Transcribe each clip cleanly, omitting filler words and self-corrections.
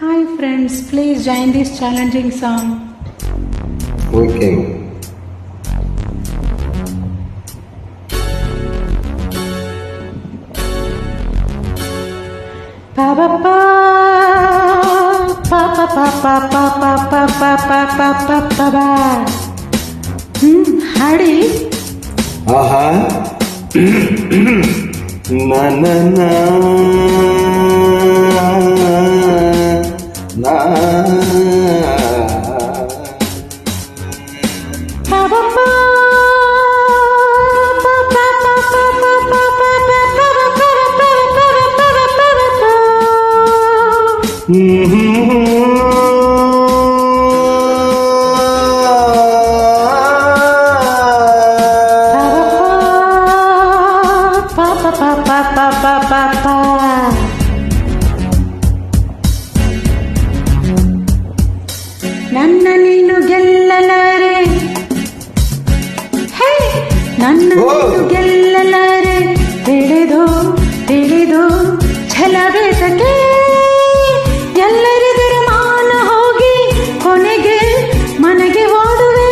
Hi friends, please join this challenging song. Okay. Pa pa pa pa pa pa pa pa pa pa pa pa pa pa pa pa. ಹಾಡಿ. ಆಹಾ ನಾ ನಾ ನಾ ನಾ Pa pa pa pa pa pa pa pa pa pa pa pa. ನನ್ನ ನೀನು ಗೆಲ್ಲಲಾರೆ, ಹೇ ನನ್ನ ನೀನು ಗೆಲ್ಲಲಾರೆ, ತಿಳಿದು ತಿಳಿದು ಛಲಬೇಸಕ್ಕೆ ಎಲ್ಲರಿದರು ಮಾನ ಹೋಗಿ ಕೊನೆಗೆ ಮನೆಗೆ ಓಡುವೆ.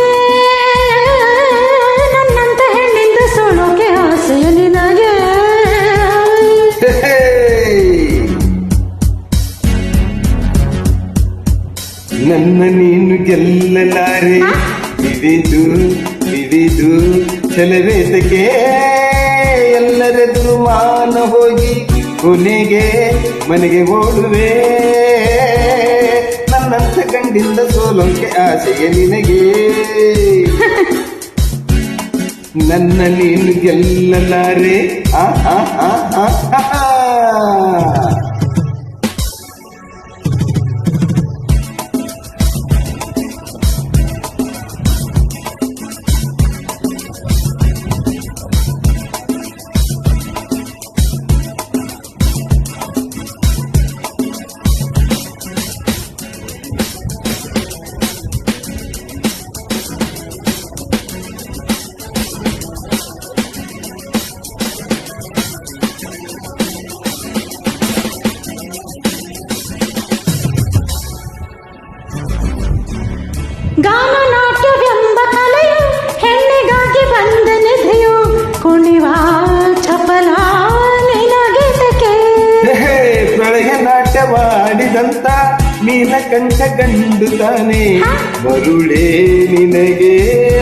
ನನ್ನಂತ ಹೆಣ್ಣಿಂದ ಸೋಲೋಕೆ ಆಸೆಯ ನಿನಗೆ. ನನ್ನ ನೀನು ಗೆಲ್ಲಲಾರೆ, ಬಿಡಿದು ಬಿಡಿದು ಛಲವೇತಕ್ಕೆ ಎಲ್ಲರೆದುರು ಮಾನ ಹೋಗಿ ಕೊನೆಗೆ ಮನೆಗೆ ಓಡುವೆ. ನನ್ನಂತ ಗಂಡಿಂದ ಸೋಲೋಕೆ ಆಸೆಯ ನಿನಗೆ. ನನ್ನ ನೀನು ಗೆಲ್ಲಲಾರೆ. ಆ ಆ ಆ ಆ ಆ. ಗಾನ ನಾಟ್ಯವೆಂಬ ಕಲೆಯು ಹೆಣ್ಣಿಗಾಗಿ ಬಂದ ನಿಧಿಯು, ಕುಣಿವ ಚಪಲ ನಿನಗೆತಕ್ಕೆ. ಬೆಳಗ್ಗೆ ನಾಟ್ಯವಾಡಿದಂತ ನೀಲಕಂಠ ಗಂಡು ತಾನೆ, ಮರುಳೇ ನಿನಗೆ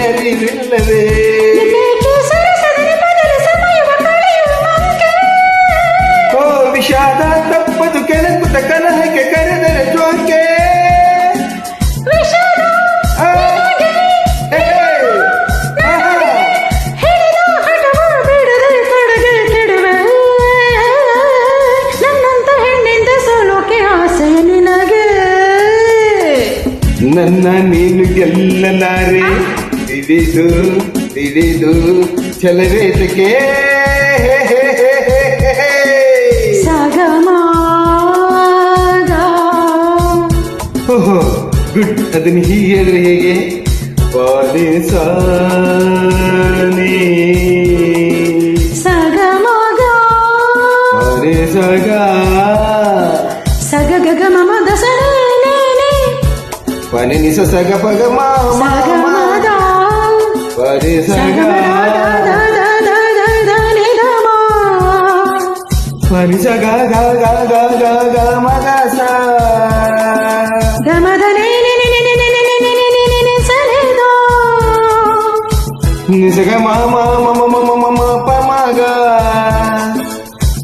ಅರಿವಿಲ್ಲವೇ. ಓ ವಿಷಾದ ತಪ್ಪದು ಕೆಳಕುತ ಕಲಹಕ್ಕೆ ಕರೆದರೆ ಜೋಕೆ. ನನ್ನ ನೀನು ಗೆಲ್ಲಲಾರೆ, ತಿಳಿದು ತಿಳಿದು ಛಲವೇತಕ್ಕೆ. ಓಹೋ ಗುಡ್. ಅದನ್ನು ಹೀಗೆ ಹೇಳಿದ್ರೆ ಹೇಗೆ? ಪಾದೆ ಸಾನಿ ಸಗಮಗ ಪಾದೆ ಸಗ ಸಗ ಗಗ ಮಮ ದಸನೆ ಪನಿ ನಿಸ ಸಗ ಪಗ ಸಗಮದ ಪರಿ ಸಗ ಪರಿ ಸಗ ಗ ಗ ಗ ಗ ಗ ಮಗ ಸ ಗಮದ ನಿಸಗ ಮ ಮ ಮ ಮ ಮ ಮ ಮ ಪ ಮಗ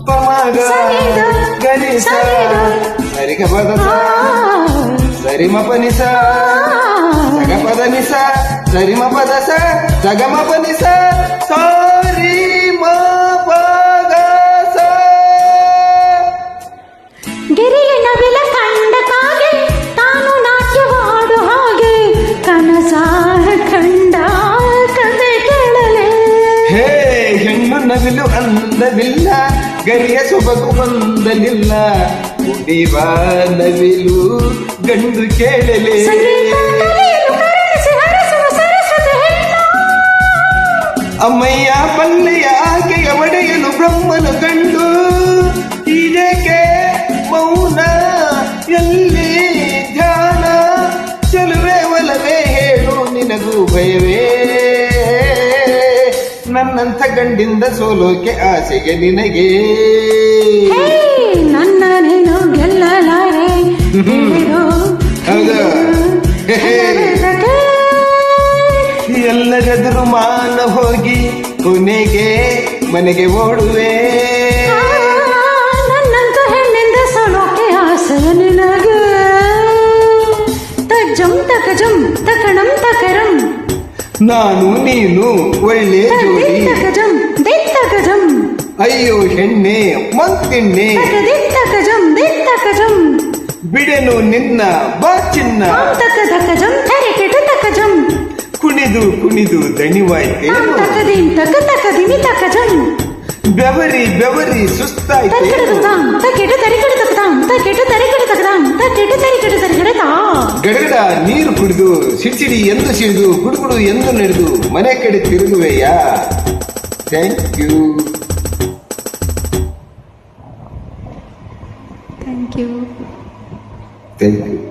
ಪ ಮಗ ಗರಿ ಸ ಸರಿ ಗ ಪದ ಸ ಸರಿ ಮ ಪ ನಿ ಸ ಸಗ ಪದ ನಿ ಸ ಸರಿ ಮ ಪದ ಸ ಸಗ ಮ ಪ ನಿ ಸ ಸರಿ ಮ ಪ ಗ ಸ. ಗಿರಿಯ ನವಿಲ ಕಂಡ ಕಾಗೆ ತಾನು ನಾಟ್ಯವಾಡು ಹಾಗೆ, ಕನಸ ಕಂಡ ಕತೆ ಕೇಳಲೆ. ಹೇ ಹೆಣ್ಣು ನವಿಲು ಅಂದವಿಲ್ಲ, ಗರಿಯ ಸೊಬಗು ಬಂದಲಿಲ್ಲ, ಕುಡಿವ ನವಿಲು ಗಂಡು ಕೇಳಲೆ. ಅಮ್ಮಯ್ಯ ಪಲ್ಲೆಯ ಆಕೆಯ ಒಡೆಯಲು ಬ್ರಹ್ಮನು ಕಂಡು, ಇದಕ್ಕೆ ಮೌನ ಎಲ್ಲಿ ಭಯವೇ ನನ್ನಂಥ ಗಂಡಿಂದ ಸೋಲೋಕೆ ಆಸೆಗೆ ನಿನಗೆ ಹೇ, ನನ್ನ ನೀನು ಗೆಲ್ಲಲಾರೆ ಹೇಳಿರೋ ಹೌದಾ? ಎಲ್ಲರೆದುರು ಮಾನ ಹೋಗಿ ಕೊನೆಗೆ ಮನೆಗೆ ಓಡುವೆ ನನ್ನಂತ ಹೆಣ್ಣಿಂದ ಸೋಲೋಕೆ ಆಸೆ ನಿನಗೆ ತಜ್ಜಂ ತಕಜಂ ತಕಣಂ ತಕರಂ ನಾನು ನೀನು ಒಳ್ಳೆ ಜೋಡಿ ತಕಜಂ ದಿತ್ತಕಜಂ ಅಯ್ಯೋ ಹೆಣ್ಣೆ ಮಂತಿಣ್ಣೆ ದಿತ್ತಕಜಂ ದಿತ್ತಕಜಂ ಬಿಡೆನು ನಿನ್ನ ಬಾ ಚಿನ್ನ ತಕ ತಕಜಂ ತರೆಕೆಟು ತಕಜಂ ಕುಣಿದು ಕುಣಿದು ದಣಿವಾಯ್ತೇನು ತಕದಿಂ ತಕ ತಕದಿನಿ ತಕಜಂ ಬೆವರಿ ಬೆವರಿ ಸುಸ್ತಾಯ್ತೇನು ತರಿಕಡುತಾಂ ತಕೆಟು ತರಿಕಡುತಾಂ ತಕೆಟು ತರಿಕಡುತಾಂ ತಕೆಟು ತರಿಕಡುತಾ ಗಡಗಡ ನೀರು ಕುಡಿದು ಸಿಡಿಸಿಡಿ ಎಂದು ಸಿಡಿದು ಗುಡುಗುಡು ಎಂದು ನಡೆದು ಮನೆ ಕಡೆ ತಿರುಗುವೆಯಾ thank you thank you thank you